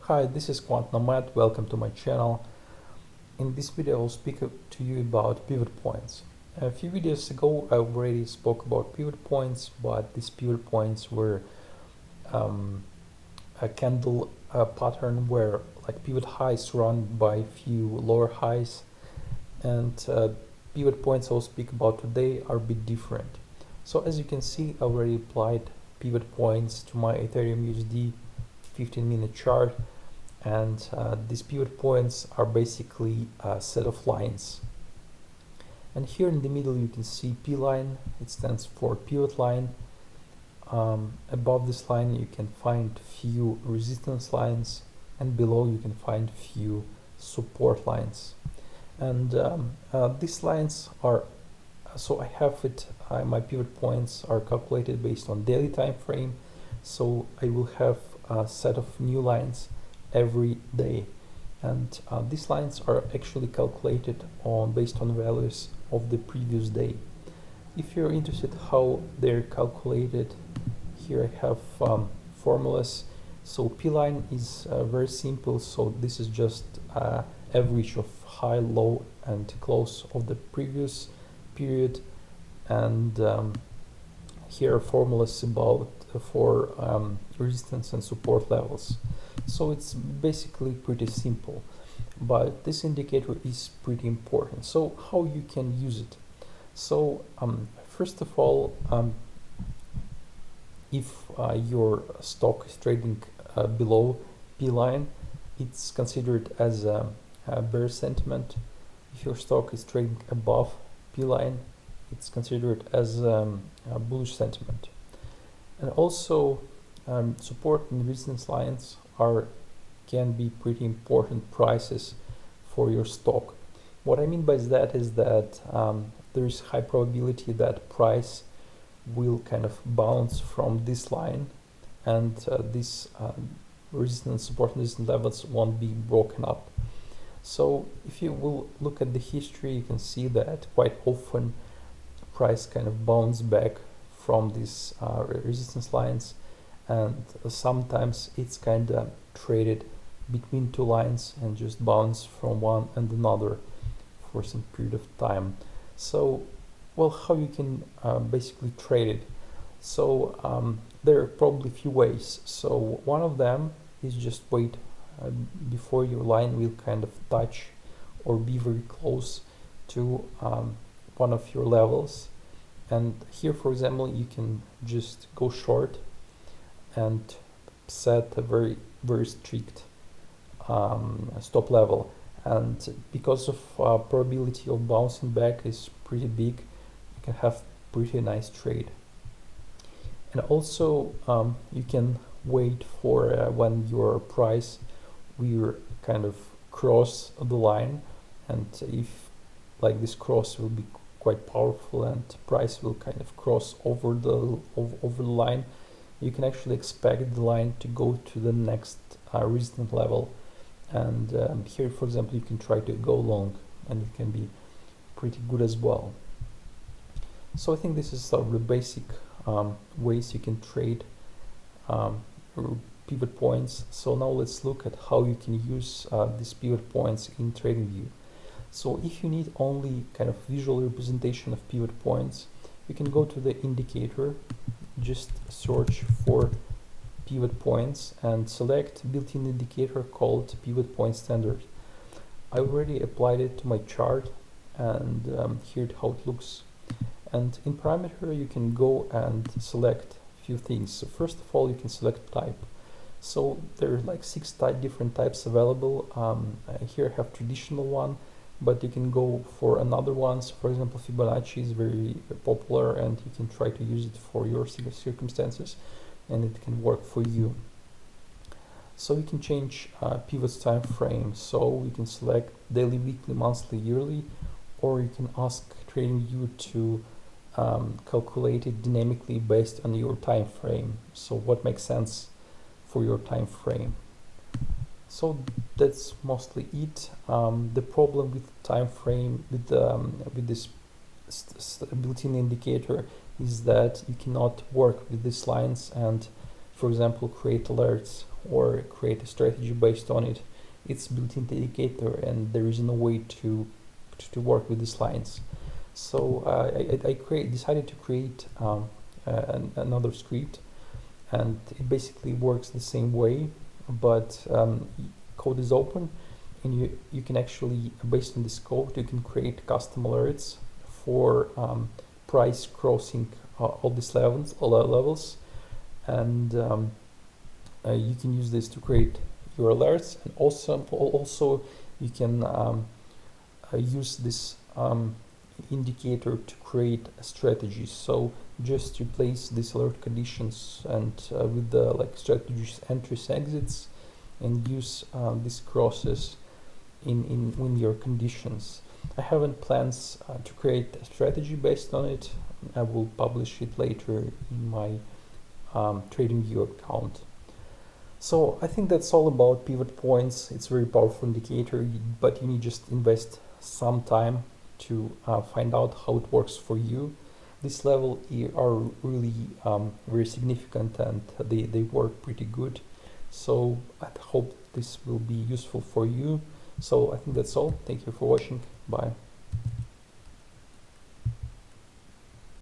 Hi, this is Quantribe. Welcome to my channel. In this video, I'll speak to you about pivot points. A few videos ago, I already spoke about pivot points, but these pivot points were a candle pattern where like pivot highs run by few lower highs, and pivot points I'll speak about today are a bit different. So as you can see, I already applied pivot points to my Ethereum USD 15-minute chart, and these pivot points are basically a set of lines. And here in the middle you can see P line. It stands for pivot line. Above this line you can find few resistance lines, and below you can find few support lines. And these lines are, so I have it, my pivot points are calculated based on daily time frame, so I will have a set of new lines every day, and these lines are actually calculated based on values of the previous day. If you're interested how they're calculated, here I have formulas. So P line is very simple, so this is just average of high, low and close of the previous period, and here are formulas about for resistance and support levels. So it's basically pretty simple, but this indicator is pretty important. So how you can use it? So first of all, if your stock is trading below P line, it's considered as a bear sentiment. If your stock is trading above P line, it's considered as a bullish sentiment. And also support and resistance lines can be pretty important prices for your stock. What I mean by that is that there is high probability that price will kind of bounce from this line, and this resistance, support and resistance levels won't be broken up. So if you will look at the history, you can see that quite often price kind of bounce back from these resistance lines, and sometimes it's kind of traded between two lines and just bounce from one and another for some period of time. So well, how you can basically trade it? So there are probably a few ways. So one of them is just wait before your line will kind of touch or be very close to one of your levels. And here, for example, you can just go short and set a very strict stop level. And because of probability of bouncing back is pretty big, you can have pretty nice trade. And also you can wait for when your price will kind of cross the line, and if like this cross will be quite powerful and price will kind of cross over the line, you can actually expect the line to go to the next resistance level. And here, for example, you can try to go long, and it can be pretty good as well. So I think this is sort of the basic ways you can trade pivot points. So now let's look at how you can use these pivot points in TradingView. So if you need only kind of visual representation of pivot points, you can go to the indicator, just search for pivot points and select built-in indicator called pivot point standard. I already applied it to my chart, and here's how it looks. And in parameter you can go and select a few things. So first of all, you can select type. So there are like 6 different types available. Here I have traditional one, but you can go for another ones. For example, Fibonacci is very popular, and you can try to use it for your circumstances, and it can work for you. So you can change pivot's time frame. So you can select daily, weekly, monthly, yearly, or you can ask TradingView to calculate it dynamically based on your time frame. So what makes sense for your time frame? So that's mostly it. The problem with time frame with this built-in indicator is that you cannot work with these lines, and for example, create alerts or create a strategy based on it. It's built-in indicator, and there is no way to work with these lines. So I decided to create another script, and it basically works the same way, but code is open, and you can actually, based on this code, you can create custom alerts for price crossing all these levels, and you can use this to create your alerts, and also you can use this indicator to create a strategy. So just replace these alert conditions and with the strategies, entries, exits, and use these crosses in your conditions. I haven't plans to create a strategy based on it. I will publish it later in my TradingView account. So I think that's all about pivot points. It's a very powerful indicator, but you need just invest some time to find out how it works for you. This level are really very significant, and they work pretty good. So I hope this will be useful for you. So I think that's all. Thank you for watching. Bye.